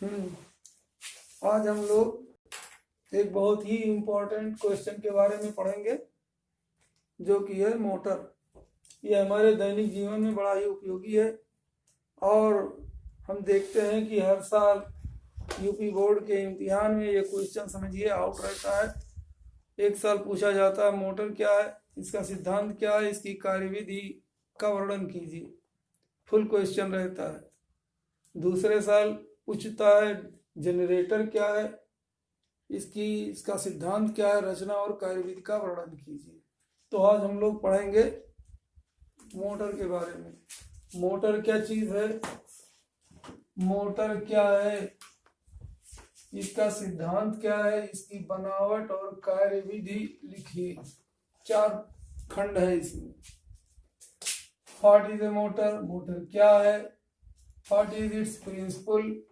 आज हम लोग एक बहुत ही इम्पोर्टेंट क्वेश्चन के बारे में पढ़ेंगे जो कि है मोटर। ये हमारे दैनिक जीवन में बड़ा ही उपयोगी है और हम देखते हैं कि हर साल यूपी बोर्ड के इम्तिहान में ये क्वेश्चन समझिए आउट रहता है। एक साल पूछा जाता है मोटर क्या है, इसका सिद्धांत क्या है, इसकी कार्यविधि का वर्णन कीजिए। फुल क्वेश्चन रहता है। दूसरे साल पूछता है जनरेटर क्या है, इसका सिद्धांत क्या है, रचना और कार्यविधि का वर्णन कीजिए। तो आज हम लोग पढ़ेंगे मोटर के बारे में। मोटर क्या चीज है, मोटर क्या है, इसका सिद्धांत क्या है, इसकी बनावट और कार्यविधि लिखिए। 4 खंड है इसमें। What is a motor, motor क्या है, व्हाट इज इट्स प्रिंसिपल,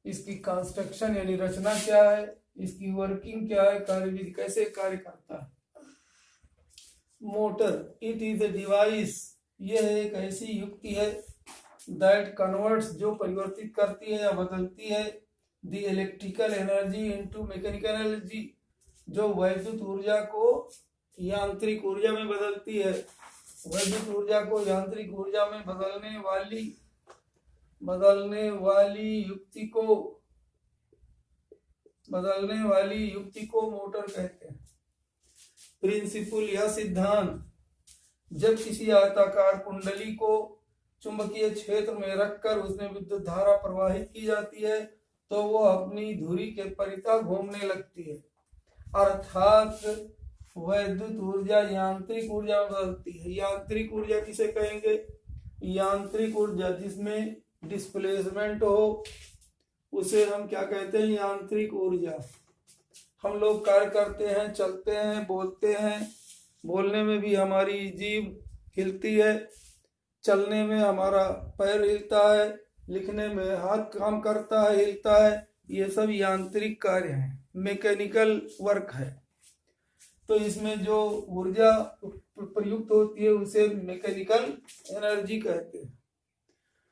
इसकी कंस्ट्रक्शन यानी रचना क्या है, इसकी वर्किंग क्या है, कार्यविधि कैसे कार्य करता है। Motor it is a device, यह एक ऐसी युक्ति है दैट कन्वर्ट्स, जो परिवर्तित करती है या बदलती है the electrical energy into mechanical energy, जो वैद्युत ऊर्जा को यांत्रिक ऊर्जा में बदलती है। वैद्युत ऊर्जा को यांत्रिक ऊर्जा में बदलने वाली युक्ति को मोटर कहते हैं। प्रिंसिपल या सिद्धांत, जब किसी आयताकार कुंडली को चुंबकीय क्षेत्र में रखकर उसमें विद्युत धारा प्रवाहित की जाती है तो वो अपनी धुरी के परितः घूमने लगती है, अर्थात वैद्युत ऊर्जा यांत्रिक ऊर्जा में बदलती है। यांत्रिक ऊर्जा किसे कहेंगे, यांत्रिक ऊर्जा जिसमें डिस्प्लेसमेंट हो उसे हम क्या कहते हैं, यांत्रिक ऊर्जा। हम लोग कार्य करते हैं, चलते हैं, बोलते हैं, बोलने में भी हमारी जीभ हिलती है, चलने में हमारा पैर हिलता है, लिखने में हाथ काम करता है, हिलता है। ये सब यांत्रिक कार्य हैं, मैकेनिकल वर्क है। तो इसमें जो ऊर्जा प्रयुक्त होती है उसे मैकेनिकल एनर्जी कहते हैं।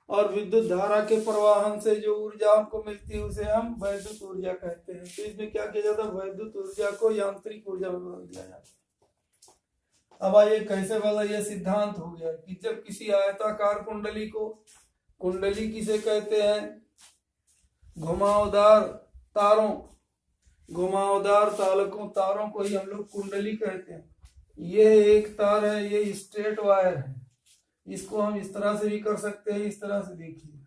और विद्युत धारा के प्रवाहन से जो ऊर्जा हमको मिलती है उसे हम वैद्युत ऊर्जा कहते हैं। तो इसमें क्या किया जाता है, वैद्युत ऊर्जा को यांत्रिक ऊर्जा में बदल दिया जाता है। अब आइए कैसे बदला, ये सिद्धांत हो गया कि जब किसी आयताकार कुंडली को, कुंडली किसे कहते हैं, घुमावदार तारों को ही हम लोग कुंडली कहते हैं। ये एक तार है, ये स्ट्रेट वायर है, इसको हम इस तरह से भी कर सकते हैं, इस तरह से देखिए,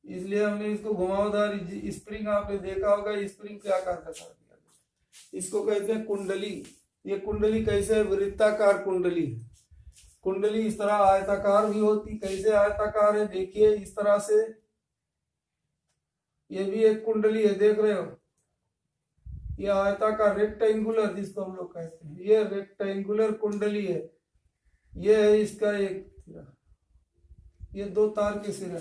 इसलिए हमने इसको घुमावदार स्प्रिंग, आपने देखा होगा स्प्रिंग के आकार का कर दिया, इसको कहते हैं कुंडली। ये कुंडली कैसे, वृत्ताकार कुंडली है। कुंडली इस तरह आयताकार भी होती, कैसे आयताकार है देखिए, इस तरह से। ये भी एक कुंडली है, देख रहे हो, ये आयताकार रेक्टेंगुलर जिसको हम लोग कहते हैं, ये रेक्टेंगुलर कुंडली है। ये है इसका एक सिरा, ये 2 तार के सिरे,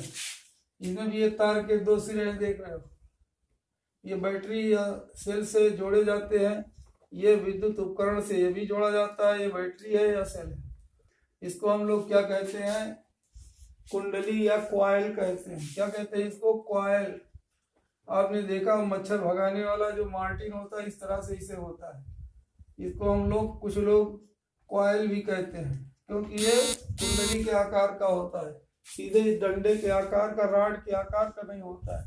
इसमें भी ये तार के 2 सिरे देख रहे हो। ये बैटरी या सेल से जोड़े जाते हैं, ये विद्युत उपकरण से ये भी जोड़ा जाता है। ये बैटरी है या सेल है, इसको हम लोग क्या कहते हैं, कुंडली या कॉइल कहते हैं। क्या कहते हैं इसको, कॉइल। आपने देखा मच्छर भगाने वाला जो मार्टिन होता है, इस तरह से इसे होता है। इसको हम लोग, कुछ लोग कॉइल भी कहते हैं, क्योंकि ये कुंडली के आकार का होता है, सीधे डंडे के आकार का, राड के आकार का नहीं होता है।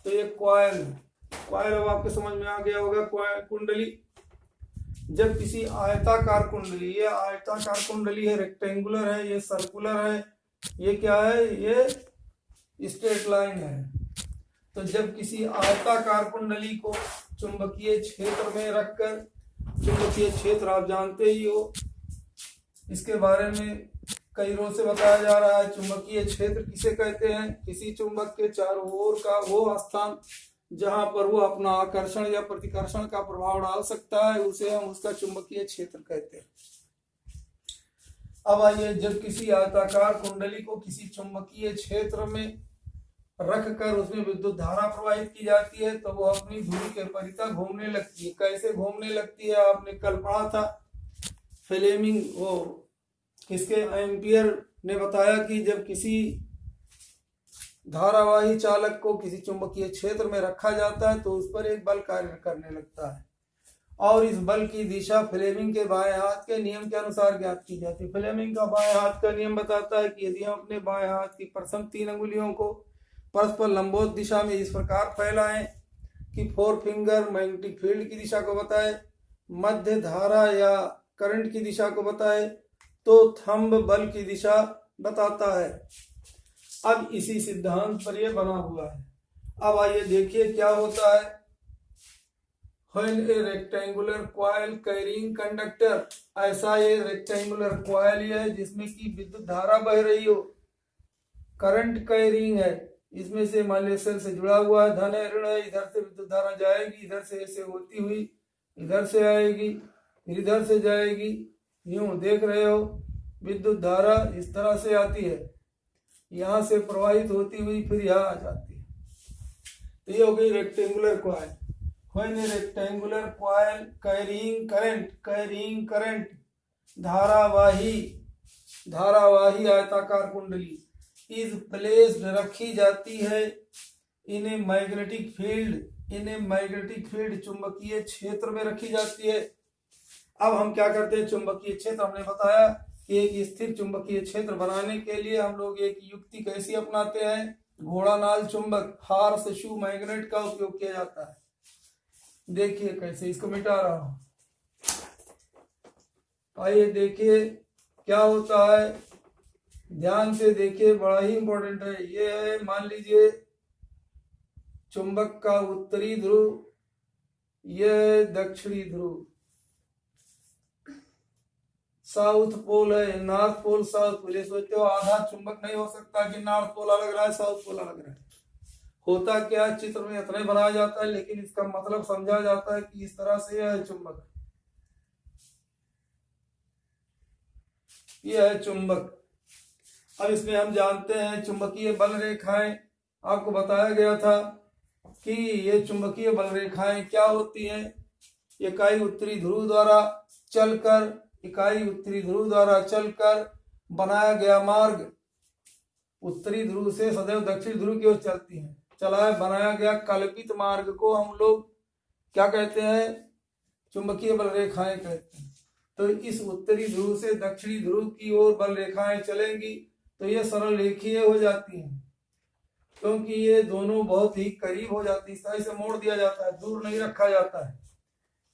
तो ये कॉइल है। कॉइल अब आपके समझ में आ गया होगा। कुंडली, जब किसी आयताकार कुंडली, ये आयताकार कुंडली है, रेक्टेंगुलर है, ये सर्कुलर है, ये क्या है, ये स्ट्रेट लाइन है। तो जब किसी आयताकार कुंडली को चुंबकीय क्षेत्र में रखकर, चुंबकीय क्षेत्र आप जानते ही हो, इसके बारे में कई रोज से बताया जा रहा है। चुंबकीय क्षेत्र किसे कहते हैं, किसी चुंबक के चारों ओर का वो स्थान जहां पर वो अपना आकर्षण या प्रतिकर्षण का प्रभाव डाल सकता है, उसे हम उसका चुंबकीय क्षेत्र कहते हैं। अब आइए, जब किसी आयताकार कुंडली को किसी चुंबकीय क्षेत्र में रखकर उसमें विद्युत धारा प्रवाहित की जाती है तो वो अपनी धुरी के परितः घूमने लगती है। कैसे घूमने लगती है, आपने कल पढ़ा था, फ्लेमिंग, वो किसके, एम्पियर ने बताया कि जब किसी धारावाही चालक को किसी चुंबकीय क्षेत्र में रखा जाता है तो उस पर एक बल कार्य करने लगता है और इस बल की दिशा फ्लेमिंग के बाएं हाथ के नियम के अनुसार ज्ञात की जाती है। फ्लेमिंग का बाएं हाथ का नियम बताता है कि यदि हम अपने बाएं हाथ की प्रथम 3 अंगुलियों को परस्पर लंबवत दिशा में इस प्रकार फैलाएं कि 4 फिंगर मैग्नेटिक फील्ड की दिशा को बताए, मध्य धारा या करंट की दिशा को बताए, तो थंब बल की दिशा बताता है। अब इसी सिद्धांत पर यह बना हुआ है। अब आइए देखिए क्या होता है। When a rectangular coil carrying conductor, ऐसा ये रेक्टेंगुलर कॉइल है जिसमें की विद्युत धारा बह रही हो, करंट कैरिंग है, इसमें से मान लीजिए सेल से जुड़ा हुआ है, धन है ऋण है, इधर से विद्युत धारा जाएगी, इधर से ऐसे होती हुई इधर से आएगी, फिर इधर से जाएगी, यूं देख रहे हो विद्युत धारा इस तरह से आती है, यहाँ से प्रवाहित होती हुई फिर यहाँ आ जाती है। तो ये हो गई rectangular coil. When a rectangular coil carrying current धारावाही आयताकार कुंडली इज प्लेस्ड रखी जाती है इन ए मैग्नेटिक फील्ड चुंबकीय क्षेत्र में रखी जाती है। अब हम क्या करते हैं, चुंबकीय क्षेत्र हमने बताया कि एक स्थिर चुंबकीय क्षेत्र बनाने के लिए हम लोग एक युक्ति कैसी अपनाते हैं, घोड़ा नाल चुंबक हार्स शू मैग्नेट का उपयोग किया जाता है। देखिए कैसे इसको मिटा रहा हूं। आइए देखिए क्या होता है, ध्यान से देखिए, बड़ा ही इंपॉर्टेंट है। ये है मान लीजिए चुंबक का उत्तरी ध्रुव, यह दक्षिणी ध्रुव, साउथ पोल है, नॉर्थ पोल साउथ पोल। ये सोचते हो आधा चुंबक नहीं हो सकता कि नॉर्थ पोल अलग रहा है साउथ पोल अलग रहा है। होता क्या, चित्र में इतना ही बनाया जाता है लेकिन इसका मतलब समझा जाता है कि इस तरह से यह है चुंबक, यह है चुंबक। अब इसमें हम जानते हैं चुंबकीय बल रेखाएं, आपको बताया गया था कि ये चुंबकीय बल रेखाएं क्या होती हैं। इकाई उत्तरी ध्रुव द्वारा चलकर बनाया गया मार्ग उत्तरी ध्रुव से सदैव दक्षिण ध्रुव की ओर चलती है। बनाया गया कल्पित मार्ग को हम लोग क्या कहते हैं, चुंबकीय बल रेखाएं कहते हैं। तो इस उत्तरी ध्रुव से दक्षिणी ध्रुव की ओर बल रेखाएं चलेंगी तो ये सरल रेखीय हो जाती हैं, क्योंकि ये दोनों बहुत ही करीब हो जाती है। इस तरह से मोड़ दिया जाता है, दूर नहीं रखा जाता है,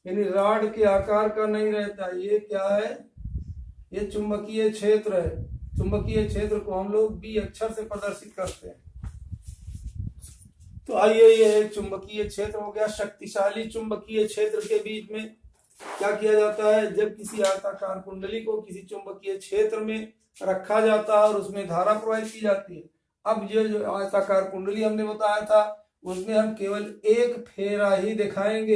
यानी रॉड के आकार का नहीं रहता। ये क्या है, ये चुंबकीय क्षेत्र है। चुंबकीय क्षेत्र को हम लोग बी अक्षर से प्रदर्शित करते हैं। तो आइए, ये एक चुंबकीय क्षेत्र हो गया। शक्तिशाली चुंबकीय क्षेत्र के बीच में क्या किया जाता है, जब किसी आयताकार कुंडली को किसी चुंबकीय क्षेत्र में रखा जाता है और उसमें धारा प्रवाहित की जाती है। अब ये जो आयताकार कुंडली हमने बताया था उसमें हम केवल एक फेरा ही दिखाएंगे।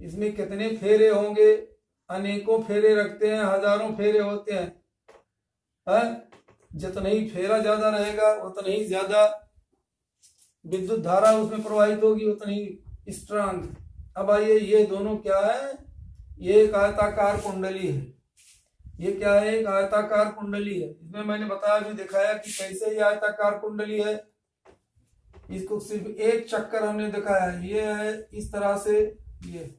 इसमें कितने फेरे होंगे, अनेकों फेरे रखते हैं, हजारों फेरे होते हैं। जितना ही फेरा ज्यादा रहेगा उतना ही ज्यादा विद्युत धारा उसमें प्रवाहित होगी, उतनी ही स्ट्रांग। अब आइए, ये दोनों क्या है, ये एक आयताकार कुंडली है। ये क्या है, एक आयताकार कुंडली है। इसमें मैंने बताया भी, दिखाया कि कैसे ये आयताकार कुंडली है। इसको सिर्फ एक चक्कर हमने दिखाया, ये है इस तरह से, ये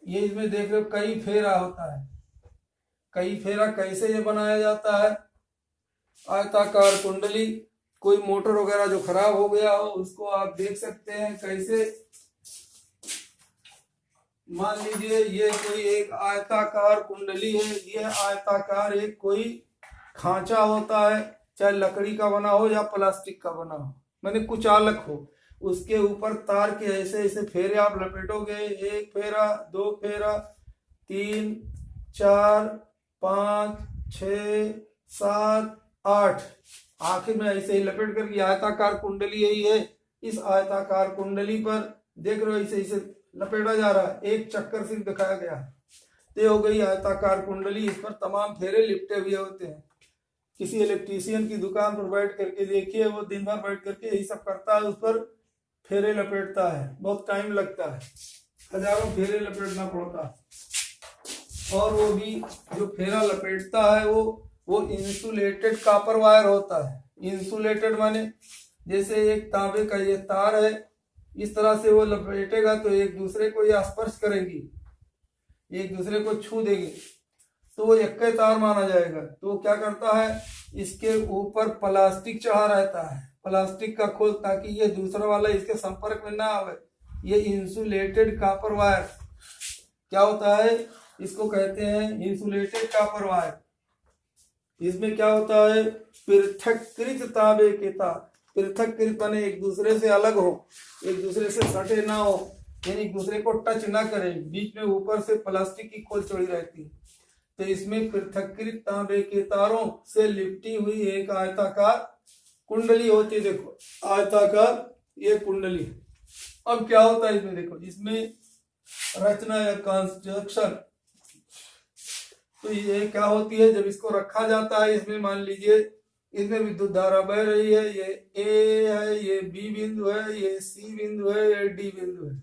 इसमें देख रहे हो कई फेरा होता है। कई फेरा कैसे ये बनाया जाता है, आयताकार कुंडली। कोई मोटर वगैरह जो खराब हो गया हो उसको आप देख सकते हैं कैसे। मान लीजिए ये कोई एक आयताकार कुंडली है, ये आयताकार एक कोई खांचा होता है, चाहे लकड़ी का बना हो या प्लास्टिक का बना हो, मैंने कुचालक हो, उसके ऊपर तार के ऐसे ऐसे फेरे आप लपेटोगे। एक फेरा, दो फेरा, 3, 4, 5, 6, 7, 8, आखिर में ऐसे ही लपेट कर आयताकार कुंडली यही है। इस आयताकार कुंडली पर देख रहे हो ऐसे ऐसे लपेटा जा रहा है, एक चक्कर सिर्फ दिखाया गया। तो हो गई आयताकार कुंडली। इस पर तमाम फेरे लिपटे हुए होते हैं। किसी इलेक्ट्रीशियन की दुकान पर बैठ करके देखिए, वो दिन भर बैठ करके यही सब करता है, उस पर फेरे लपेटता है, बहुत टाइम लगता है, हजारों फेरे लपेटना पड़ता है। और वो भी जो फेरा लपेटता है वो इंसुलेटेड कॉपर वायर होता है। इंसुलेटेड माने जैसे एक तांबे का ये तार है, इस तरह से वो लपेटेगा तो एक दूसरे को ये स्पर्श करेंगी, एक दूसरे को छू देंगे, तो वो एक तार माना जाएगा। तो वो क्या करता है, इसके ऊपर प्लास्टिक चढ़ा रहता है, प्लास्टिक का खोल, ताकि ये दूसरा वाला इसके संपर्क में ना आवे। ये इंसुलेटेड कॉपर वायर क्या होता है, इसको कहते हैं इंसुलेटेड कॉपर वायर। इसमें क्या होता है, पृथक्कृत तांबे के तार, पृथक्कृत माने एक दूसरे से अलग हो, एक दूसरे से सटे ना हो, यानी एक दूसरे को टच ना करे, बीच में ऊपर से प्लास्टिक की खोल चढ़ी रहती है। तो इसमें पृथक्कृत तांबे के तारों से लिपटी हुई एक आयताकार कुंडली होती है। देखो आयताकार ये कुंडली। अब क्या होता है इसमें, देखो इसमें रचना या कंस्ट्रक्शन, तो ये क्या होती है, जब इसको रखा जाता है, इसमें मान लीजिए इसमें विद्युत धारा बह रही है, ये ए है, ये बी बिंदु है, ये सी बिंदु है, ये डी बिंदु है।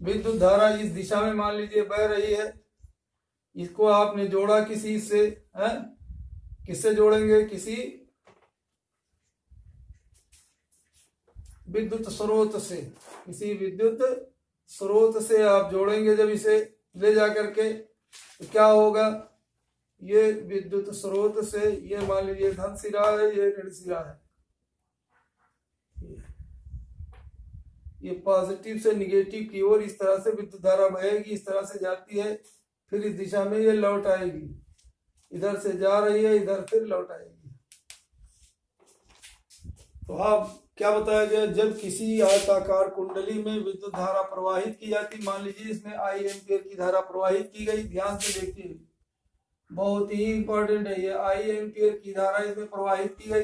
विद्युत धारा इस दिशा में मान लीजिए बह रही है, इसको आपने जोड़ा किसी से, है किससे जोड़ेंगे, किसी विद्युत स्रोत से, किसी विद्युत स्रोत से आप जोड़ेंगे। जब इसे ले जाकर के तो क्या होगा, ये विद्युत स्रोत से, ये मान लीजिए धन सिरा है, ये ऋण सिरा है, ये पॉजिटिव से निगेटिव की ओर इस तरह से विद्युत धारा बहेगी, इस तरह से जाती है, फिर इस दिशा में ये लौट आएगी, इधर से जा रही है, इधर फिर लौट आएगी। तो आप क्या बताया गया, जब किसी आयताकार कुंडली में विद्युत धारा प्रवाहित की जाती, मान लीजिए इसमें आई एम्पियर की धारा प्रवाहित की गई, ध्यान से देखिए बहुत ही इंपॉर्टेंट है, ये आई एम्पियर की धारा इसमें प्रवाहित की गई।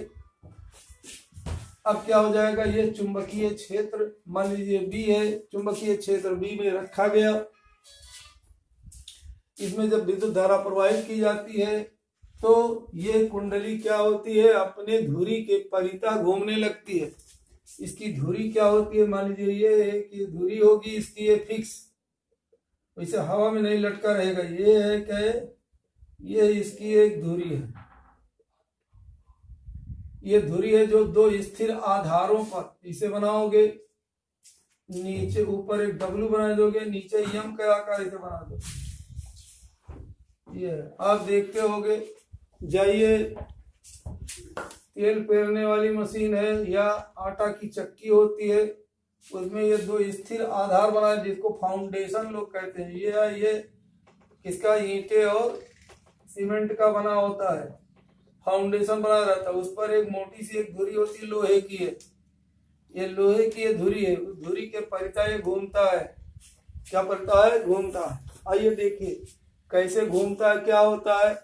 अब क्या हो जाएगा, ये चुंबकीय क्षेत्र मान लीजिए बी है, चुंबकीय क्षेत्र बी में रखा गया। इसमें जब विद्युत धारा प्रवाहित की जाती है तो ये कुंडली क्या होती है, अपने धुरी के परिता घूमने लगती है। इसकी धुरी क्या होती है, मान लीजिए ये है कि धुरी होगी इसकी, ये फिक्स, वैसे हवा में नहीं लटका रहेगा। ये है क्या, ये इसकी एक धुरी है, ये धुरी है जो दो स्थिर आधारों पर इसे बनाओगे, नीचे ऊपर एक डब्लू बना दोगे, नीचे यम के आकार इसे बना दो। ये आप देखते होगे, जाइए तेल पेरने वाली मशीन है या आटा की चक्की होती है, उसमें ये दो स्थिर आधार बना, जिसको फाउंडेशन लोग कहते हैं। ये किसका, ईंटे और सीमेंट का बना होता है, फाउंडेशन बना रहता है, उस पर एक मोटी सी एक धुरी होती है, लोहे की है, ये लोहे की ये धुरी है, उस धुरी के परिता ये घूमता है। क्या परिता है, घूमता है। आइए देखिए कैसे घूमता है, क्या होता है।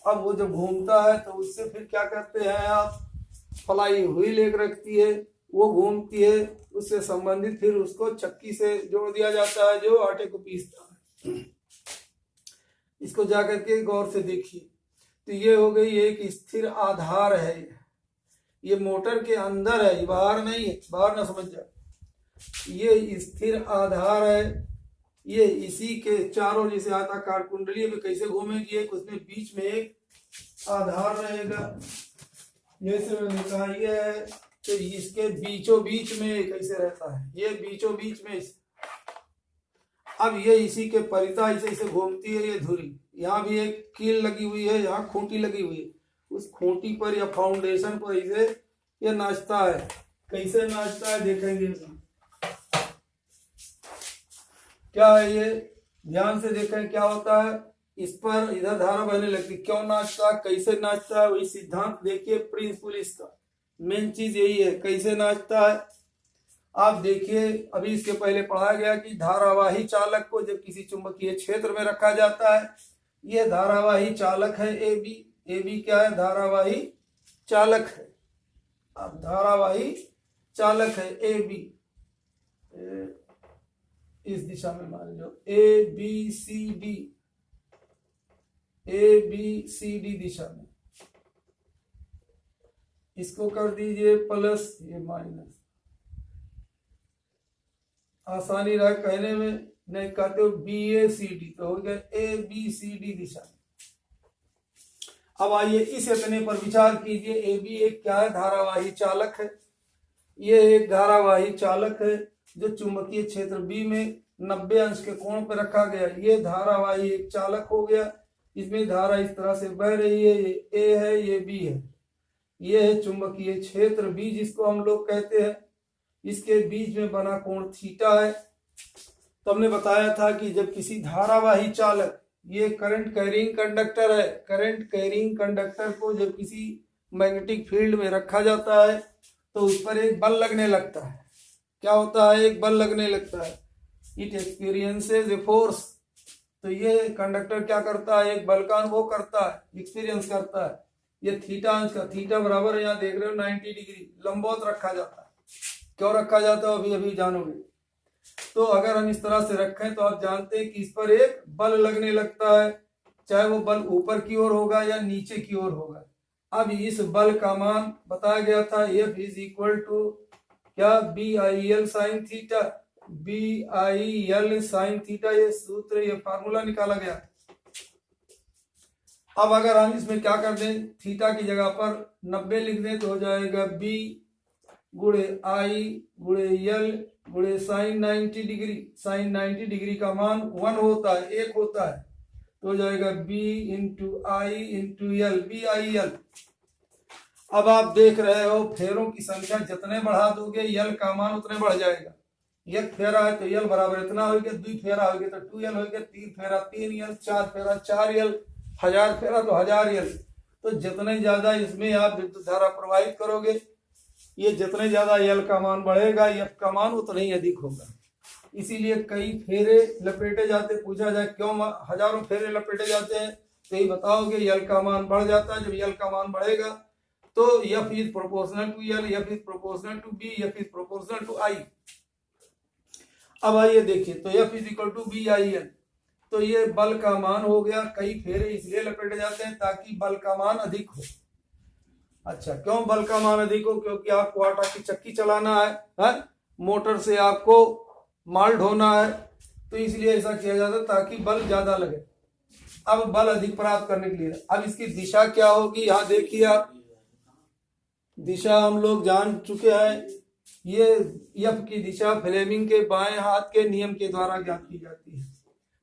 अब वो जब घूमता है तो उससे फिर क्या करते हैं आप, फ्लाई व्हील एक रखती है, वो घूमती है, उससे संबंधित फिर उसको चक्की से जोड़ दिया जाता है जो आटे को पीसता है। इसको जाकर के गौर से देखिए, तो ये हो गई एक स्थिर आधार है, ये मोटर के अंदर है, बाहर नहीं है, बाहर ना समझ जाए। ये स्थिर आधार है, ये इसी के चारों, जैसे आयताकार कुंडली में कैसे घूमेगी, एक उसमें बीच में एक आधार रहेगा, जैसे मैंने कहा ये है, तो इसके बीचों बीच में कैसे रहता है, ये बीचों बीच में। अब ये इसी के परिता इसे घूमती है ये धुरी, यहाँ भी एक कील लगी हुई है, यहाँ खूंटी लगी हुई है, उस खूंटी पर या फाउंडेशन पर इसे ये नाचता है। कैसे नाचता है देखेंगे, क्या है ये, ध्यान से देखें क्या होता है। इस पर इधर धारा बहने लगती, क्यों नाचता है, कैसे नाचता है, वही सिद्धांत देखिए, प्रिंसिपल इसका मेन चीज यही है, कैसे नाचता है। आप देखिए अभी इसके पहले पढ़ा गया कि धारावाही चालक को जब किसी चुंबकीय क्षेत्र में रखा जाता है, यह धारावाही चालक है ए बी क्या है, धारावाही चालक है। अब धारावाही चालक है ए बी, इस दिशा में मान लो ए बी सी डी दिशा में, इसको कर दीजिए प्लस, ये माइनस, आसानी रहा कहने में, नहीं कहते हो बी ए सी डी, तो हो गया ए बी सी डी दिशा में। अब आइए इस इतने पर विचार कीजिए। ए बी एक क्या है? धारावाही चालक है। ये एक धारावाही चालक है जो चुंबकीय क्षेत्र बी में 90 अंश के कोण पर रखा गया। ये धारावाही एक चालक हो गया, इसमें धारा इस तरह से बह रही है। ये ए है, ये बी है। ये है चुंबकीय क्षेत्र बी जिसको हम लोग कहते हैं। इसके बीच में बना कोण थीटा है। तो हमने बताया था कि जब किसी धारावाही चालक, ये करंट कैरिंग कंडक्टर है, करंट कैरिंग कंडक्टर को जब किसी मैग्नेटिक फील्ड में रखा जाता है तो उस पर एक बल लगने लगता है। क्या होता है? एक बल लगने लगता है। It experiences a force. तो ये कंडक्टर क्या करता है? एक बल का अनुभव करता है, एक्सपीरियंस करता है। ये थीटा अंश का, थीटा बराबर यहाँ देख रहे हो 90 डिग्री लंबवत रखा जाता है। क्यों रखा जाता है अभी अभी जानोगे। तो अगर हम इस तरह से रखें तो आप जानते हैं कि इस पर एक बल लगने लगता है, चाहे वो बल ऊपर की ओर होगा या नीचे की ओर होगा। अब इस बल का मान बताया गया था, F इज इक्वल टू क्या? B I L sine theta. B I L sine theta, ये सूत्र, ये फार्मूला निकाला गया। अब अगर हम इसमें क्या कर दें, थीटा की जगह पर 90 लिख दें तो हो जाएगा बी गुणे आई गुणे एल गुणे साइन 90 डिग्री। साइन 90 डिग्री का मान 1 होता है, 1 होता है। तो हो जाएगा B into I into L, B I L. अब आप देख रहे हो फेरों की संख्या जितने बढ़ा दोगे यल का मान उतने बढ़ जाएगा। एक फेरा है तो यल बराबर इतना होगा, 2 फेरा होगा तो 2 यल होगा, 3 फेरा 3 यल, 4 फेरा 4 यल, 1000 फेरा तो 1000 यल। तो जितने ज्यादा इसमें आप विद्युत धारा प्रवाहित करोगे, ये जितने ज्यादा यल का मान बढ़ेगा, एफ का मान उतना ही अधिक होगा। इसीलिए कई फेरे लपेटे जाते। पूछा जाए क्यों हजारों फेरे लपेटे जाते हैं, तो ये बताओगे यल का मान बढ़ जाता है। जब यल का मान बढ़ेगा तो F is proportional to L, F is proportional to B, F is proportional to I। अब आइए देखिए, तो F is equal to B I L. तो ये बल का मान हो गया। कई फेरे इसलिए लपेटे जाते हैं ताकि बल का मान अधिक हो। अच्छा, क्यों बल का मान अधिक हो? क्योंकि आपको आटा की चक्की चलाना है, मोटर से आपको माल ढोना है, तो इसलिए ऐसा किया जाता है ताकि बल ज्यादा लगे। अब बल अधिक प्राप्त करने के लिए अब इसकी दिशा क्या होगी, यहाँ देखिए आप, दिशा हम लोग जान चुके हैं। ये एफ की दिशा फ्लेमिंग के बाएं हाथ के नियम के द्वारा ज्ञात की जाती है।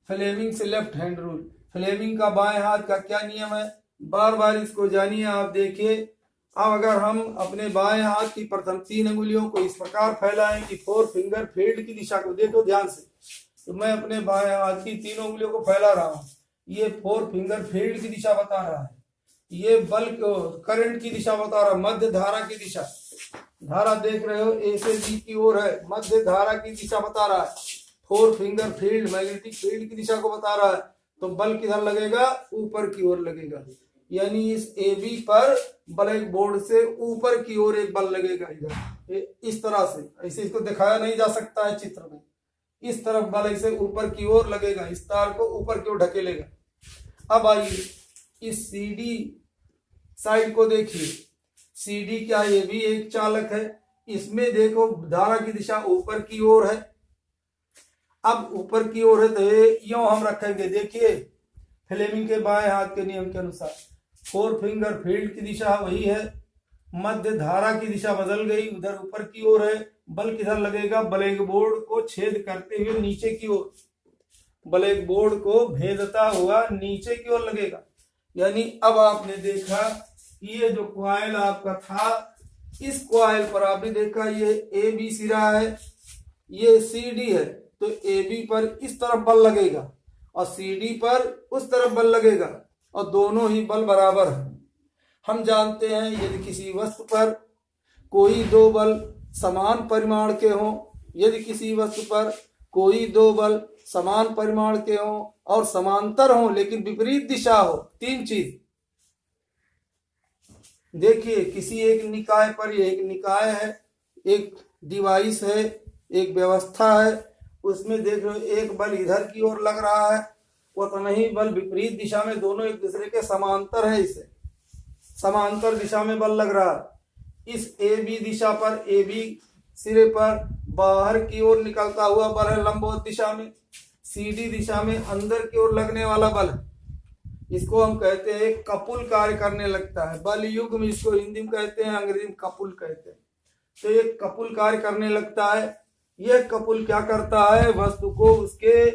फ्लेमिंग से लेफ्ट हैंड रूल। फ्लेमिंग का बाएं हाथ का क्या नियम है, बार बार इसको जानिए। आप देखिए, अब अगर हम अपने बाएं हाथ की प्रथम 3 अंगुलियों को इस प्रकार फैलाएं कि 4 फिंगर फील्ड की दिशा को देखो ध्यान से, तो मैं अपने बाएं हाथ की 3 अंगुलियों को फैला रहा हूं। ये 4 फिंगर फील्ड की दिशा बता रहा है। ये बल करंट की दिशा बता रहा है, मध्य धारा की दिशा। धारा देख रहे हो ए से बी की ओर है, मध्य धारा की दिशा बता रहा है। 4 फिंगर फील्ड मैग्नेटिक फील्ड की दिशा को बता रहा है। तो बल किधर लगेगा? ऊपर की ओर लगेगा। यानी इस ए बी पर ब्लैक बोर्ड से ऊपर की ओर एक बल लगेगा इधर, इस तरह से। ऐसे इसको दिखाया नहीं जा सकता है चित्र में। इस तरफ बल ऐसे ऊपर की ओर लगेगा, इस तार को ऊपर की ओर ढकेलेगा। अब आइए इस CD साइड को देखिए। CD क्या, ये भी एक चालक है। इसमें देखो धारा की दिशा ऊपर की ओर है। अब ऊपर की ओर है तो यूं हम रखेंगे। देखिए फ्लेमिंग के बाएं हाथ के नियम के अनुसार 4 फिंगर फील्ड की दिशा वही है, मध्य धारा की दिशा बदल गई, उधर ऊपर की ओर है। बल किधर लगेगा? ब्लैक बोर्ड को छेद करते हुए नीचे की ओर, ब्लैक बोर्ड को भेदता हुआ नीचे की ओर लगेगा। यानी अब आपने देखा कि ये जो कॉइल आपका था, इस कॉइल पर आपने देखा ये ए बी सिरा है, ये CD है। तो AB पर इस तरफ बल लगेगा और CD पर उस तरफ बल लगेगा, और दोनों ही बल बराबर है। हम जानते हैं यदि किसी वस्तु पर कोई 2 बल समान परिमाण के हों, यदि किसी वस्तु पर कोई 2 बल समान परिमाण के हों और समांतर हों लेकिन विपरीत दिशा हो, 3 चीज। देखिए किसी एक निकाय पर, ये एक निकाय है, एक डिवाइस है, एक व्यवस्था है, उसमें देख लो एक बल इधर की ओर लग रहा है, उतना ही बल विपरीत दिशा में, दोनों एक दूसरे के समांतर है, इसे समांतर दिशा में बल लग रहा है। इस AB दिशा पर, AB सिरे पर बाहर की ओर निकलता हुआ बल है लंबवत दिशा में। CD दिशा में अंदर की ओर लगने वाला बल है। इसको हम कहते हैं कपुल कार्य करने लगता है। बल युग्म इसको हिंदी में कहते हैं, अंग्रेजी में कपुल कहते हैं। तो ये कपुल कार्य करने लगता है। यह कपुल क्या करता है, वस्तु को उसके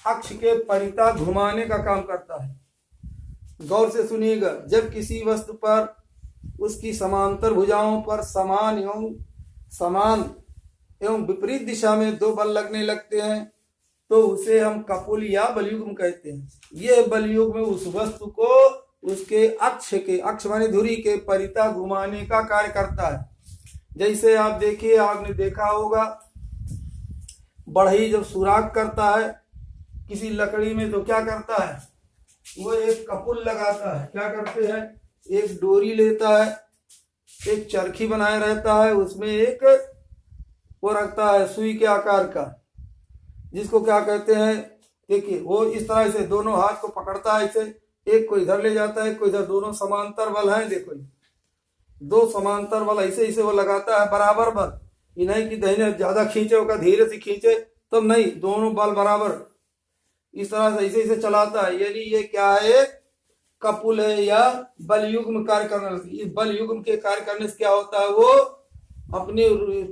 अक्ष के परितः घुमाने का काम करता है। गौर से सुनिएगा, जब किसी वस्तु पर उसकी समांतर भुजाओं पर समान एवं विपरीत दिशा में दो बल लगने लगते हैं तो उसे हम कपुल या बलयुग्म कहते हैं। यह बलयुग्म उस वस्तु को उसके अक्ष माने धुरी के परितः घुमाने का कार्य करता है। जैसे आप देखिए, आपने देखा होगा बढ़ई जब सुराख करता है किसी लकड़ी में तो क्या करता है, वो एक कपुल लगाता है। क्या करते हैं, एक डोरी लेता है, एक चरखी बनाए रहता है, उसमें एक वो रखता है सुई के आकार का, जिसको क्या कहते हैं, देखिए वो इस तरह से दोनों हाथ को पकड़ता है, ऐसे एक को इधर ले जाता है, एक को इधर, दोनों समांतर बल हैं। देखो दो समांतर बल ऐसे वो लगाता है, बराबर बल। ये नहीं कि दाहिने ज्यादा खींचे होगा, धीरे से खींचे तब नहीं, दोनों बल बराबर इस तरह से ऐसे चलाता है। यानी ये क्या है, कपुल है या बलयुग्म कार्य करने। इस बलयुग्म के कार्य करने से क्या होता है, वो अपने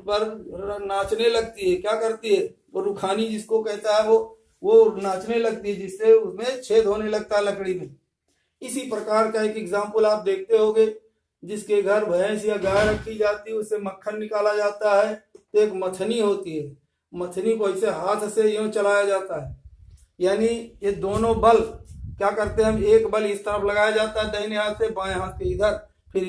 पर नाचने लगती है। क्या करती है, वो रुखानी जिसको कहता है, वो नाचने लगती है, जिससे उसमें छेद होने लगता है लकड़ी में। इसी प्रकार का एक एग्जाम्पल आप देखते होंगे, जिसके घर भैंस या गाय रखी जाती है, उससे मक्खन निकाला जाता है तो एक मथनी होती है, मथनी को ऐसे हाथ से यूं चलाया जाता है। यानी ये दोनों बल क्या करते हैं, हम एक बल इस तरफ लगाया जाता है दाहिने हाथ से, बाएं हाथ से इधर, फिर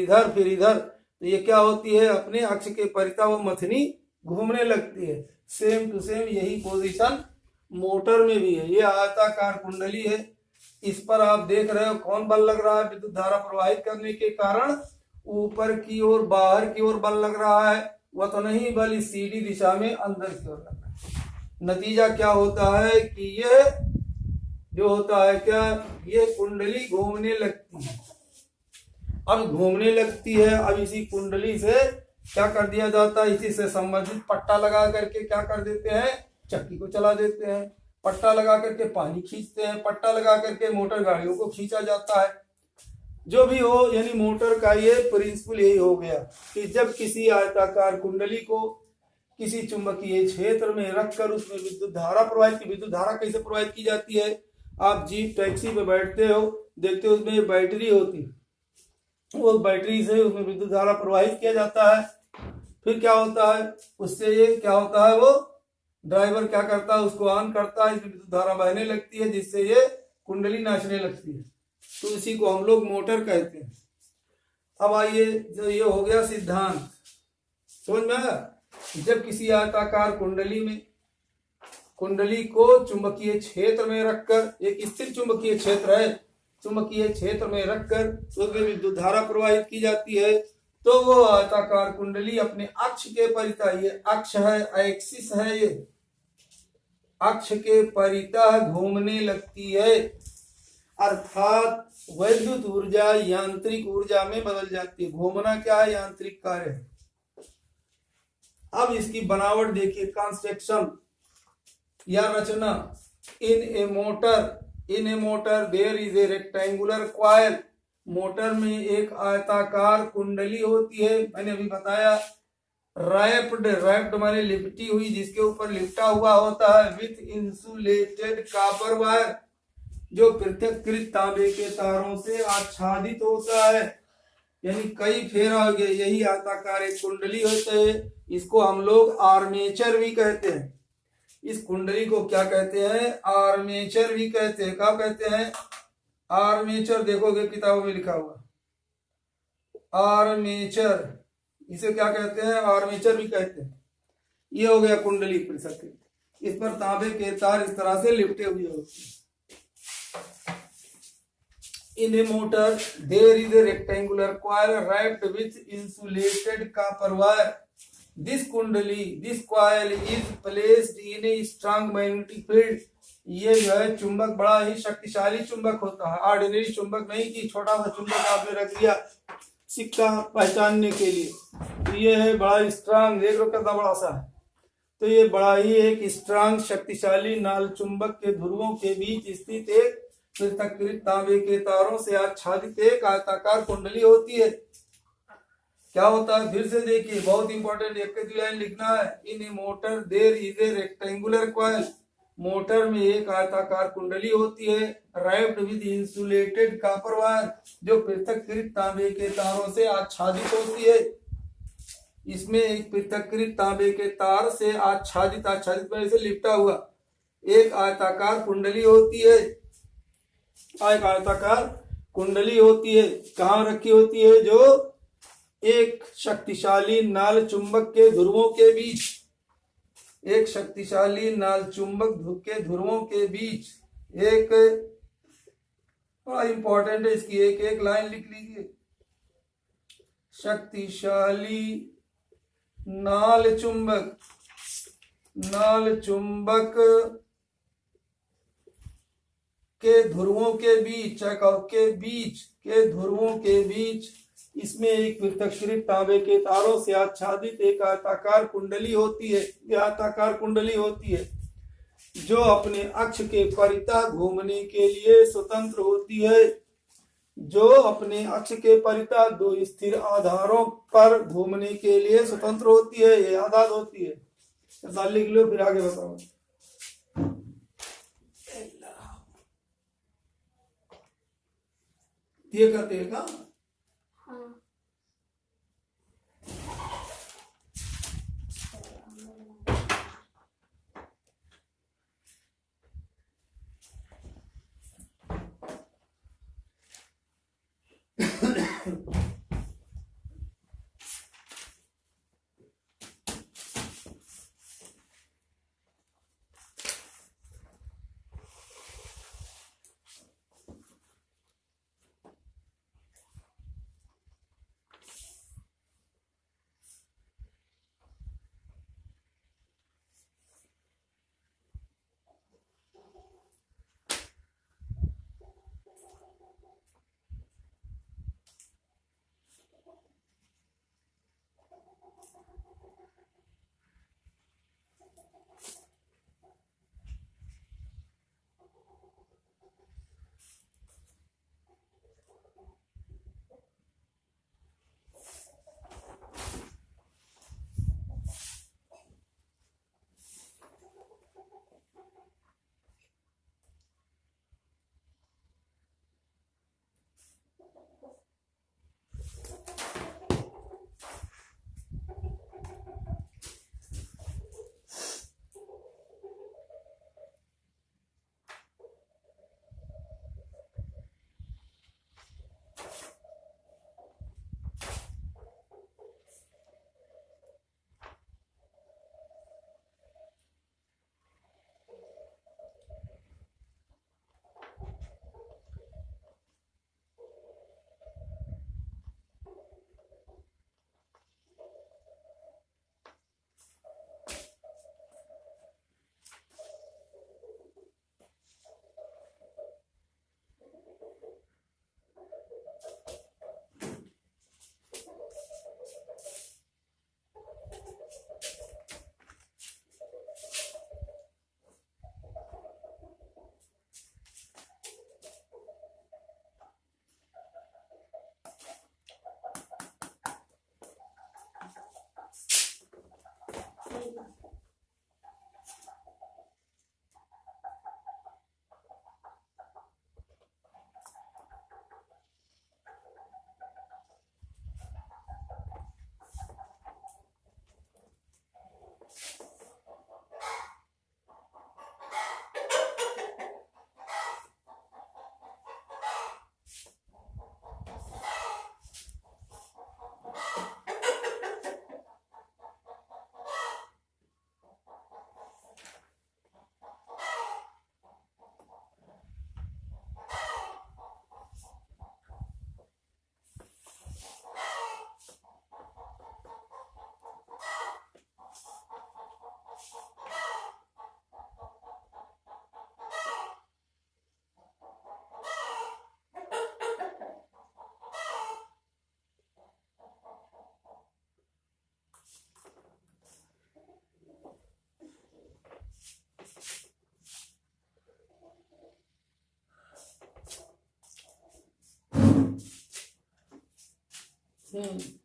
इधर, तो ये क्या होती है, अपने अक्ष के परितः वो मथनी घूमने लगती है। सेम टू सेम यही पोजीशन मोटर में भी है। ये आयताकार कुंडली है, इस पर आप देख रहे हो कौन बल लग रहा है, विद्युत धारा प्रवाहित करने के कारण ऊपर की ओर बाहर की ओर बल लग रहा है। वह तो नहीं, बल इस सीधी दिशा में अंदर की ओर लग रहा है। नतीजा क्या होता है कि ये जो होता है क्या, ये कुंडली घूमने लगती है। अब घूमने लगती है, अब इसी कुंडली से क्या कर दिया जाता है, इसी से संबंधित पट्टा लगा करके क्या कर देते हैं, चक्की को चला देते हैं। पट्टा लगा करके पानी खींचते हैं, पट्टा लगा करके मोटर गाड़ियों को खींचा जाता है। जो भी हो, यानी मोटर का ये प्रिंसिपल यही हो गया कि जब किसी आयताकार कुंडली को किसी चुंबकीय क्षेत्र में रखकर उसमें विद्युत धारा प्रवाहित, विद्युत धारा कैसे प्रवाहित की जाती है, आप जीप टैक्सी पे बैठते हो, देखते हो उसमें बैटरी होती है, वो बैटरी से उसमें विद्युत धारा प्रवाहित किया जाता है। फिर क्या होता है, उससे ये क्या होता है, वो ड्राइवर क्या करता है, उसको ऑन करता है, इसमें विद्युत धारा बहने लगती है, जिससे ये कुंडली नाचने लगती है। तो इसी को हम लोग मोटर कहते हैं। अब आइए, जो ये हो गया सिद्धांत, समझ में आया। जब किसी आयताकार कुंडली को चुंबकीय क्षेत्र में रखकर, एक स्थिर चुंबकीय क्षेत्र है, चुंबकीय क्षेत्र में रखकर उसमें विद्युत धारा प्रवाहित की जाती है, तो वो आयताकार कुंडली अपने अक्ष के परितः, ये अक्ष है, एक्सिस है, ये अक्ष के परितः घूमने लगती है। अर्थात वैद्युत ऊर्जा यांत्रिक ऊर्जा में बदल जाती है। घूमना क्या है, यांत्रिक कार्य है। अब इसकी बनावट देखिए, कंस्ट्रक्शन या रचना। In a motor there is a rectangular coil. Motor में एक आयताकार कुंडली होती है, मैंने अभी बताया। रैप्ड माने लिपटी हुई, जिसके ऊपर लिपटा हुआ होता है, विथ इंसुलेटेड कॉपर वायर, जो पृथक्कृत तांबे के तारों से आच्छादित होता है। यानी कई फेरा हो गए, यही आयताकार एक कुंडली होते है। इसको हम लोग आर्मेचर भी कहते हैं। इस कुंडली को क्या कहते हैं, आर्मेचर भी कहते हैं। क्या कहते हैं, आर्मेचर। देखोगे किताबों में लिखा हुआ आर्मेचर, इसे क्या कहते हैं, आर्मेचर भी कहते हैं। ये हो गया कुंडली पृथक्कृत, इस पर तांबे के तार इस तरह से लिपटे हुए होते हैं। In a motor, there is a rectangular coil wrapped with insulated copper wire. This coil is placed in a strong magnetic field. ये जो है चुंबक बड़ा ही शक्तिशाली चुंबक होता है। ऑर्डिनरी चुंबक नहीं कि छोटा सा चुंबक आपने रख दिया सिक्का पहचानने के लिए। तो ये है बड़ा स्ट्रांग, देख लो कितना बड़ा सा है। तो ये बड़ा ही एक स्ट्रांग शक्तिशाली नाल चुंबक के ध्रुवों के बीच स्थित एक पृथक्कृत तांबे के तारों से आच्छादित एक आयताकार कुंडली होती है। क्या होता है फिर से देखिए, बहुत इंपॉर्टेंट, एक की लाइन लिखना है। In a motor there is a rectangular coil. Motor में एक आयताकार कुंडली होती है, wrapped with insulated copper wire, जो पृथक्कृत तांबे के तारों से आच्छादित होती है। इसमें एक पृथक्कृत तांबे के तार से आच्छादित आच्छादित से लिपटा हुआ एक आयताकार कुंडली होती है। एक आयताकार कुंडली होती है, कहाँ रखी होती है? जो एक शक्तिशाली नाल चुंबक के ध्रुवों के बीच, एक शक्तिशाली नाल चुंबक के ध्रुवों के बीच, एक बड़ा इंपॉर्टेंट है, इसकी एक एक लाइन लिख लीजिए। शक्तिशाली नाल चुंबक के ध्रुवों के बीच, के ध्रुवों के बीच इसमें एक पृथक्कृत तांबे के तारों से आच्छादित एक आयताकार कुंडली होती है। यह आयताकार कुंडली होती है जो अपने अक्ष के परितः घूमने के लिए स्वतंत्र होती है, जो अपने अक्ष के परितः दो स्थिर आधारों पर घूमने के लिए स्वतंत्र होती है। ये आजाद होती है। ऐसा लिख लो, फिर आगे बताओ। ये करते हैं क्या? हम्म।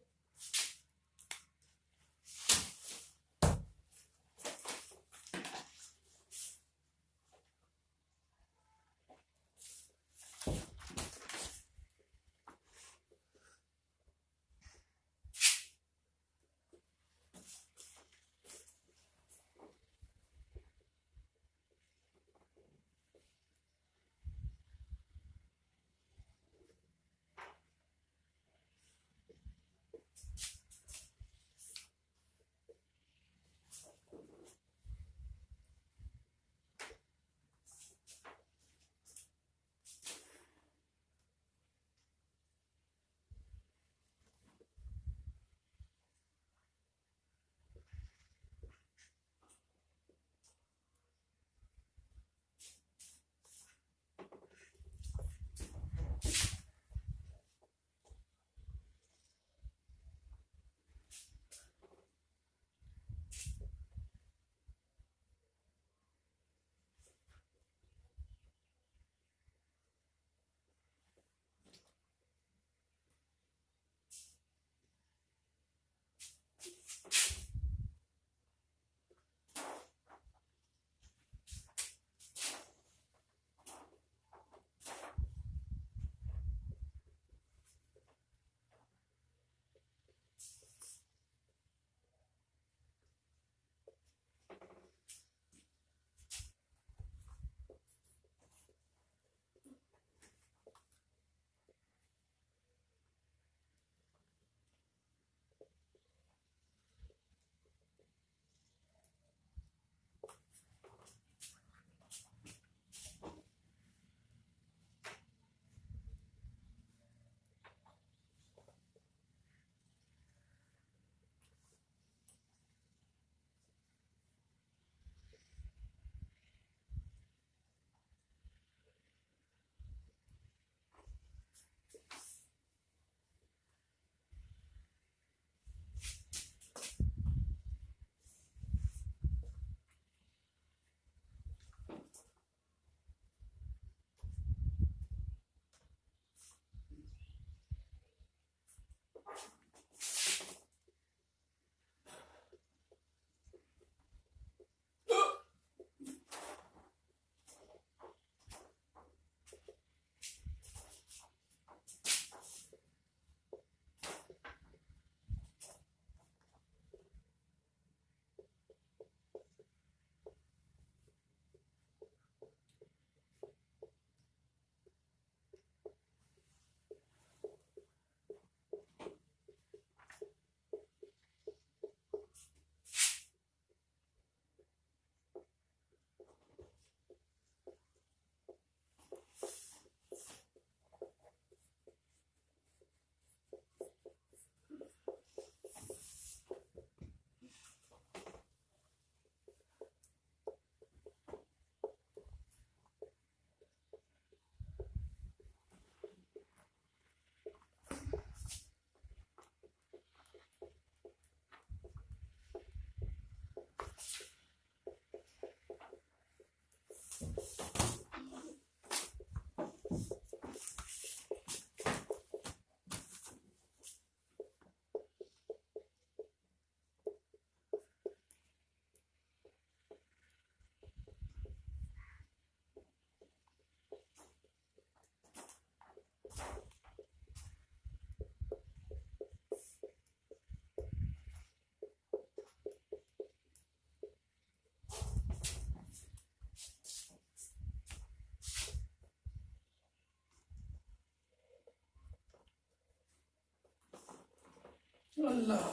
अल्लाह।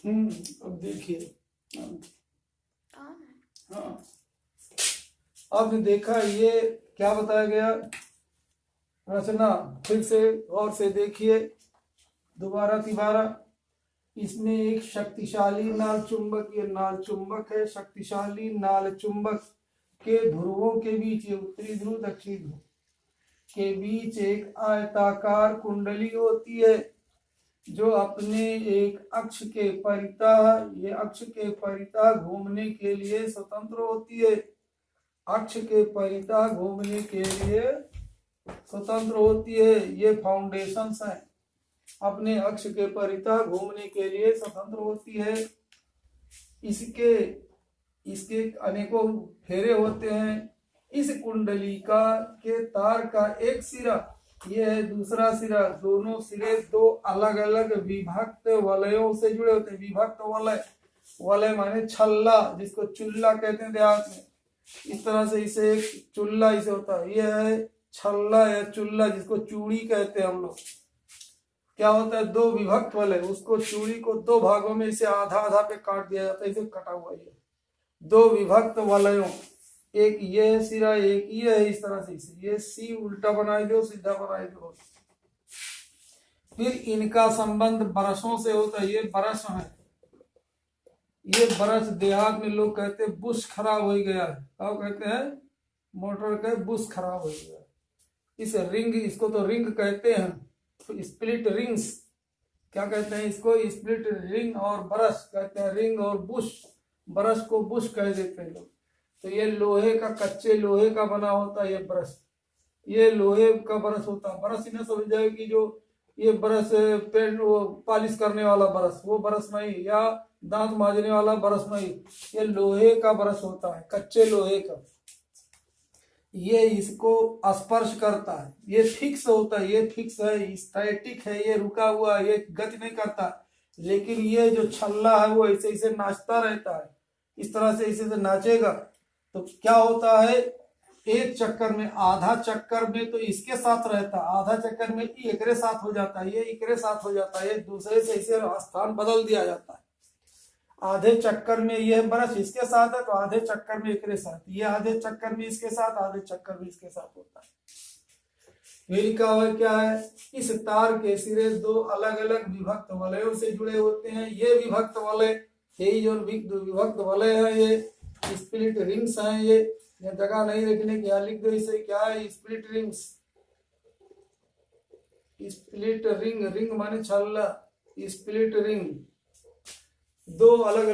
अब देखिए। हाँ, आपने देखा ये क्या बताया गया, रचना फिर से गौर से देखिए दोबारा तिबारा। इसमें एक शक्तिशाली नाल चुंबक, ये नाल चुंबक है, शक्तिशाली नाल चुंबक के ध्रुवों के बीच, ये उत्तरी ध्रुव दक्षिणी ध्रुव के बीच एक आयताकार कुंडली होती है जो अपने एक अक्ष के परितः, ये अक्ष के परितः घूमने के लिए स्वतंत्र होती है। अक्ष के परितः घूमने के लिए स्वतंत्र होती है। ये फाउंडेशंस हैं, अपने अक्ष के परितः घूमने के लिए स्वतंत्र होती है। इसके इसके अनेकों फेरे होते हैं। इस कुंडली का के तार का एक सिरा, ये है दूसरा सिरा, दोनों सिरे दो अलग अलग विभक्त वलयों से जुड़े होते हैं। विभक्त वलय, वलय माने छल्ला, जिसको चुल्ला कहते हैं देहात में। इस तरह से इसे एक चुल्ला इसे होता है, यह है छल्ला या चुल्ला, जिसको चूड़ी कहते हैं हम लोग। क्या होता है, दो विभक्त वलय, उसको चूड़ी को दो भागों में इसे आधा आधा पे काट दिया जाता है, इसे कटा हुआ ये दो विभक्त वलयों, एक ये है सिरा, एक ये है। इस तरह से इसे ये सी उल्टा बनाए दो, सीधा बनाए दो। फिर इनका संबंध बरसों से होता है। ये बरस है, ये बरस देहात में लोग कहते हैं बुश खराब हो गया है। क्या कहते हैं, मोटर का बुश खराब हो गया। इस रिंग, इसको तो रिंग कहते हैं, तो स्प्लिट रिंग्स क्या कहते हैं इसको, स्प्लिट रिंग, और बरस कहते हैं रिंग, और बुश, बरस को बुश कह देते हैं लोग। तो ये लोहे का, कच्चे लोहे का बना होता है ये ब्रश, ये लोहे का ब्रश होता है। ब्रश इन्हें समझ जाए कि जो ये ब्रश पेंट वो पॉलिश करने वाला ब्रश, वो ब्रश नहीं, या दांत मांजने वाला ब्रश नहीं, ये लोहे का ब्रश होता है, कच्चे लोहे का। ये इसको स्पर्श करता है, ये फिक्स होता है, ये फिक्स है, स्टैटिक है, ये रुका हुआ, ये गति नहीं करता। लेकिन ये जो छल्ला है वो ऐसे ऐसे नाचता रहता है, इस तरह से ऐसे नाचेगा। तो क्या होता है, एक चक्कर में, आधा चक्कर में तो इसके साथ रहता है, आधा चक्कर में एकरे साथ हो जाता है, ये एकरे साथ हो जाता है, दूसरे से इसे स्थान बदल दिया जाता है। आधे चक्कर में यह ब्रश इसके साथ है तो आधे चक्कर में एकरे साथ, ये आधे चक्कर में इसके साथ, आधे चक्कर में इसके साथ होता है। फिर क्या है, इस तार के सिरे दो अलग अलग विभक्त वलयों से जुड़े होते हैं। ये विभक्त वलय, ये जो विभक्त वलय है, ये स्प्लिट रिंग्स हैं। ये जगह नहीं लिखने की, लिख दो इसे, क्या है, split rings. Split ring, ring माने छल्ला, स्प्लिट रिंग दो अलग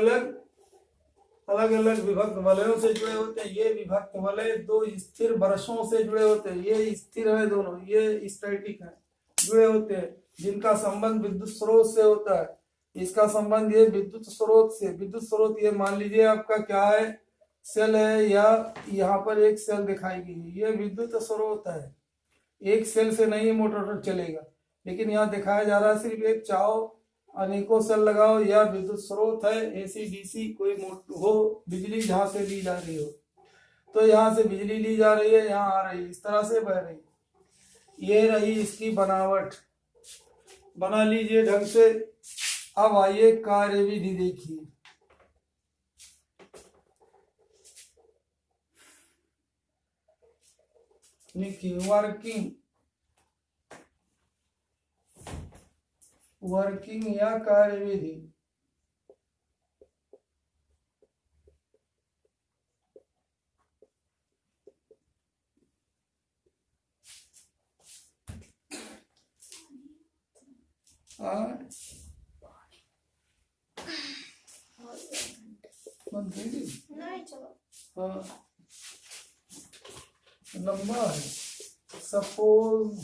अलग विभक्त वलयों से जुड़े होते हैं। ये विभक्त वलय दो स्थिर ब्रशों से जुड़े होते हैं, ये स्थिर है दोनों, ये स्टैटिक है, जुड़े होते हैं, जिनका संबंध विद्युत स्रोत से होता है। इसका संबंध ये विद्युत स्रोत से, विद्युत स्रोत ये मान लीजिए आपका क्या है, सेल है, या यहाँ पर एक सेल दिखाई गई है, ये विद्युत स्रोत है। एक सेल से नहीं मोटर चलेगा, लेकिन यहाँ दिखाया जा रहा है सिर्फ एक, चाहो अनेकों सेल लगाओ, या विद्युत स्रोत है, एसी डीसी कोई हो, बिजली जहां से ली जा रही हो, तो यहाँ से बिजली ली जा रही है, यहाँ आ रही है, इस तरह से बह रही। ये रही इसकी बनावट, बना लीजिए ढंग से। अब आइए कार्यविधि देखिए। लिखिए वर्किंग या कार्यविधि। लंबा है। सपोज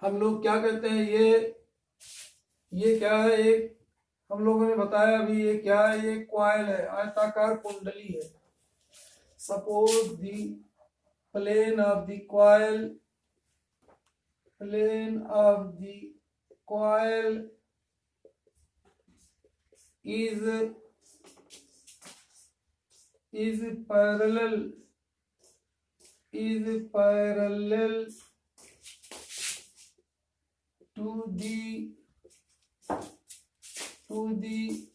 हम लोग क्या कहते हैं, ये क्या है, एक हम लोगों ने बताया अभी, ये क्या है, ये क्वाइल है, आयताकार कुंडली है। Suppose the plane of the coil, plane of the coil is is parallel to the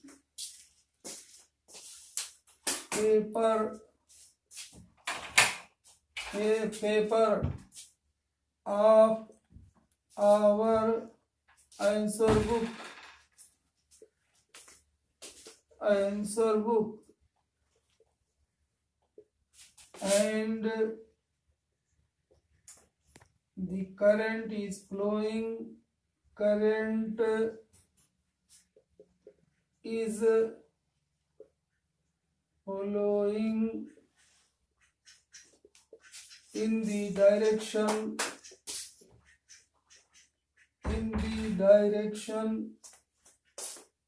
paper of our answer book and the current is flowing in the direction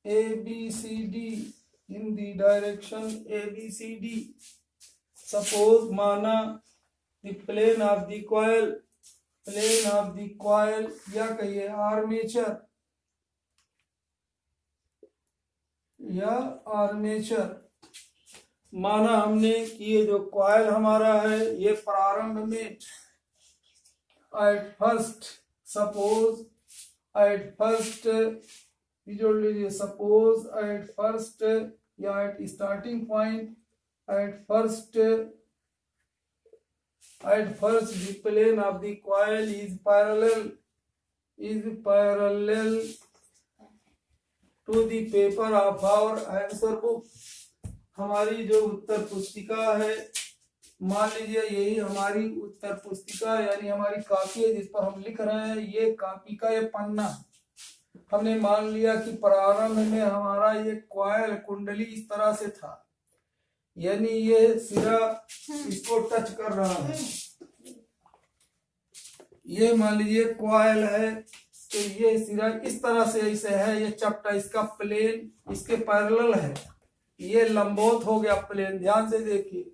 ABCD, suppose माना the plane of the coil या कहिए armature माना हमने कि ये जो coil हमारा है ये प्रारंभ में at first जोड़ लीजिए suppose at first या at starting point at first the plane of the coil is parallel to the paper of our answer book। हमारी जो उत्तर पुस्तिका है, मान लीजिए यही हमारी उत्तर पुस्तिका यानी हमारी कॉपी है जिस पर हम लिख रहे हैं, ये कॉपी का ये पन्ना। हमने मान लिया कि प्रारंभ में हमारा ये कॉइल कुंडली इस तरह से था, यानी ये सिरा इसको टच कर रहा है। ये मान लीजिए कॉइल है तो ये सिरा इस तरह से ऐसे है, ये चपटा इसका प्लेन इसके पैरेलल है, ये लंबवत हो गया प्लेन। ध्यान से देखिए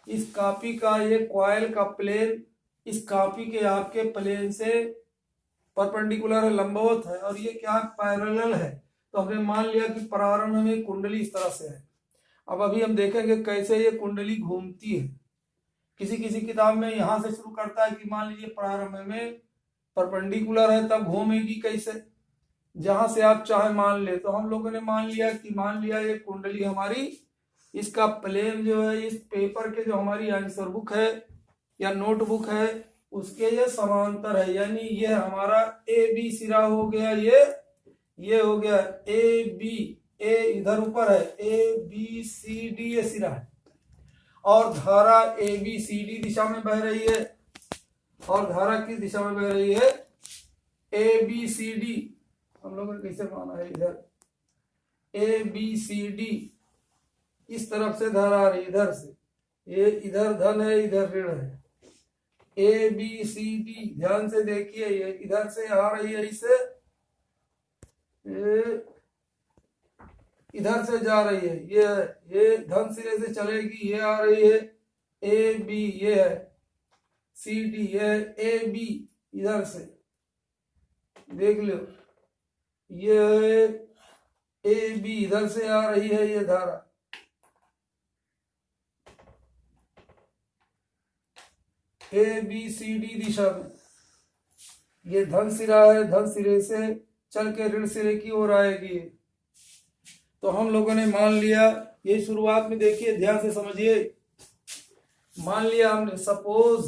इस कॉपी का ये कॉइल का प्लेन इस कॉपी के आपके प्लेन से परपेंडिकुलर है, लंबवत है, और ये क्या पैरेलल है। तो हमने मान लिया कि प्रारंभ में कुंडली इस तरह से है। अब अभी हम देखेंगे कैसे ये कुंडली घूमती है। किसी किसी किताब में यहाँ से शुरू करता है कि मान लीजिए प्रारंभ में परपेंडिकुलर है तब घूमेगी कैसे, जहां से आप चाहे मान ले। तो हम लोगों ने मान लिया ये कुंडली हमारी इसका प्लेन जो है इस पेपर के जो हमारी आंसर बुक है या नोटबुक है उसके ये समांतर है, यानी ये हमारा ए बी सिरा हो गया, ये हो गया ए बी, ए इधर ऊपर है, ए बी सी डी ये सिरा है, और धारा ए बी सी डी दिशा में बह रही है। और धारा किस दिशा में बह रही है? A B C D. हम लोगों ने कैसे माना है, इधर ए बी सी डी इस तरफ से धारा आ रही, इधर से, ये इधर धन है इधर ऋण है। ए बी सी डी ध्यान से देखिए, ये इधर से आ रही है, इसे इधर से जा रही है, ये धन सिरे से चलेगी, ये आ रही है ए बी, ये है सी डी, ये ए बी इधर से देख लो, ये ए बी इधर से आ रही है, ये धारा ए बी सी डी दिशा में। ये धन सिरा है, धन सिरे से चल के ऋण सिरे की ओर आएगी। तो हम लोगों ने मान लिया, ये शुरुआत में देखिए ध्यान से समझिए, मान लिया हमने suppose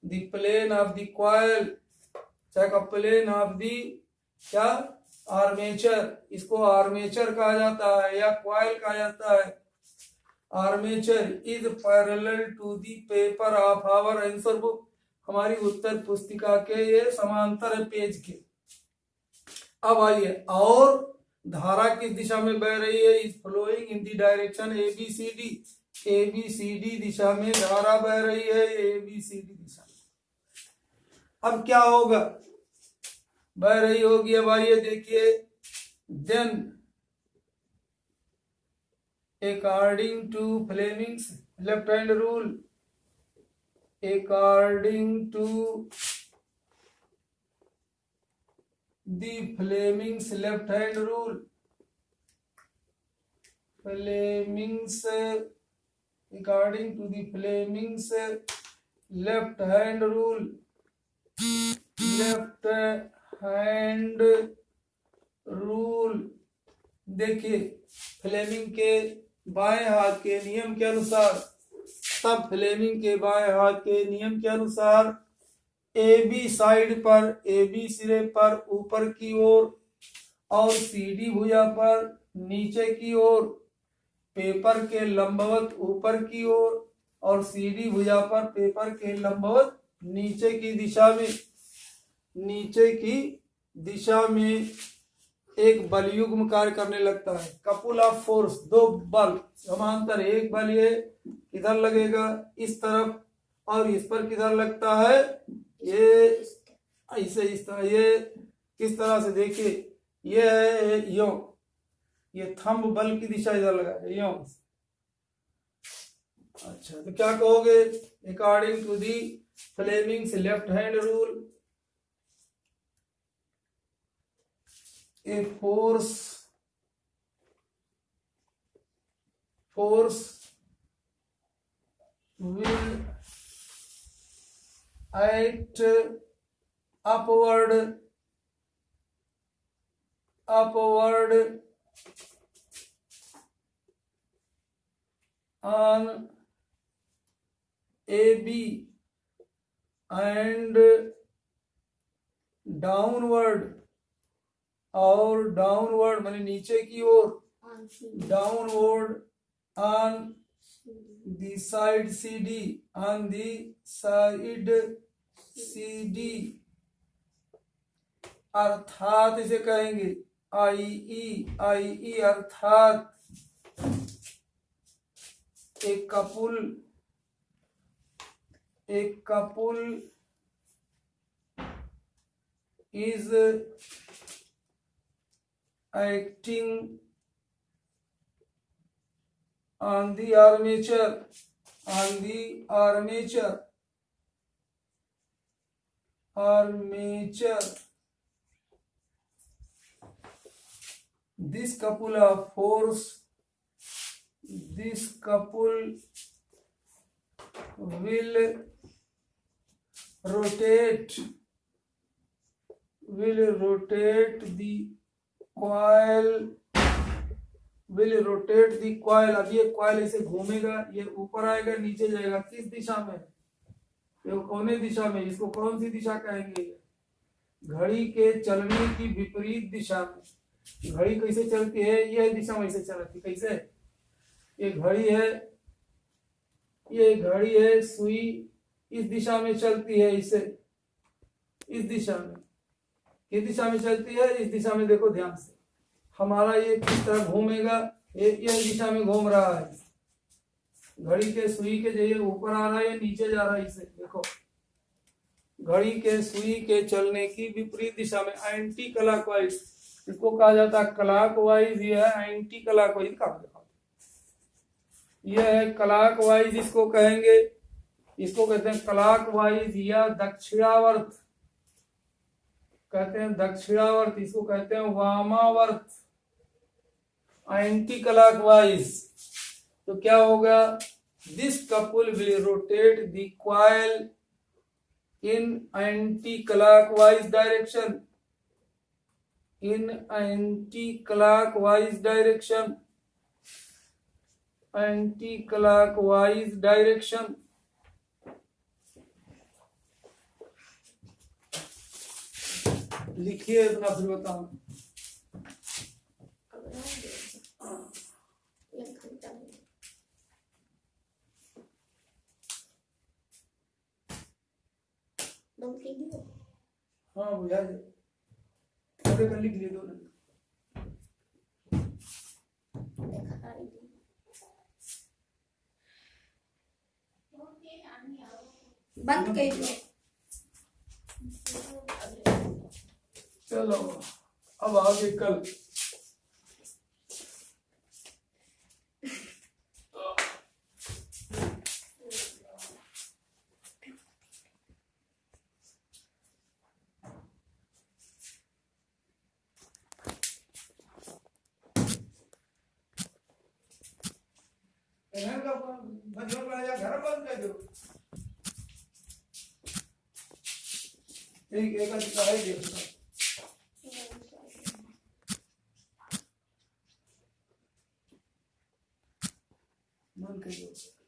the plane of the coil, चाहे का प्लेन ऑफ द क्या आर्मेचर, इसको आर्मेचर कहा जाता है या कॉइल कहा जाता है। Armature is parallel to the paper of our answer book, हमारी उत्तर पुस्तिका के ये समांतर है पेज के। अब आइए, और धारा किस दिशा में बह रही है? Is flowing in the direction A B C D, A B C D दिशा में धारा बह रही है, ए बी सी डी दिशा में। अब क्या होगा, बह रही होगी। अब आइए देखिए, then according to Fleming's left hand rule, according to the Fleming's left hand rule, Fleming's According to the Fleming's left hand rule, left hand rule, देखिए फ्लेमिंग के बाएं हाथ के नियम के अनुसार, तब फ्लेमिंग के बाएं हाथ के नियम के अनुसार ए बी साइड पर, ए बी सिरे पर ऊपर की ओर और सी डी भुजा पर नीचे की ओर, पेपर के लंबवत ऊपर की ओर और सी डी भुजा पर पेपर के लंबवत नीचे की दिशा में एक बल युग्म कार्य करने लगता है। कपुल ऑफ फोर्स, दो बल समांतर, एक बल ये किधर लगेगा इस तरफ और इस पर किधर लगता है, ये ऐसे इस तरह, ये किस तरह से देखिए, ये है यो, ये थंब बल की दिशा इधर लगा है यो। अच्छा तो क्या कहोगे, according to the Fleming's left hand rule, a force will act upward on AB and downward, और डाउनवर्ड माने नीचे की ओर, downward on the side C D, on the side C D, अर्थात इसे कहेंगे आई ई अर्थात एक couple is acting on the armature, this couple of force, will rotate the coil, अब ये कॉइल ऐसे घूमेगा, ये ऊपर आएगा नीचे जाएगा, किस दिशा में, ये कौन दिशा में, इसको कौन सी दिशा कहेंगे, घड़ी के चलने की विपरीत दिशा में। घड़ी कैसे चलती है, यह दिशा में ऐसे चलती, कैसे, ये घड़ी है, सुई इस दिशा में चलती है, इसे इस दिशा में, किस दिशा में चलती है, इस दिशा में, देखो ध्यान से, हमारा ये किस तरह घूमेगा, ये दिशा में घूम रहा है, घड़ी के सुई के जरिए ऊपर आ रहा है, नीचे जा रहा है, इसे देखो, घड़ी के सुई के चलने की विपरीत दिशा में, एंटी क्लॉकवाइज, इसको कहा जाता है क्लॉकवाइज, ये है एंटी क्लॉकवाइज, यह है क्लॉकवाइज, इसको कहेंगे, इसको कहते हैं क्लॉकवाइज या दक्षिणावर्त, कहते हैं दक्षिणावर्त, इसको कहते हैं वामावर्त, एंटी क्लॉकवाइज। तो क्या होगा, this couple will rotate the coil in anti clockwise direction, anti clockwise direction. लिखिए इतना, फिर बताऊं। हाँ बुझा जाए, कर लिख लिए दो ना, बंद कर दो। चलो अब आगे कल है बहन का मजबूर बना जा घर बंद कर दो एक अधिकार है देखो बंद कर दो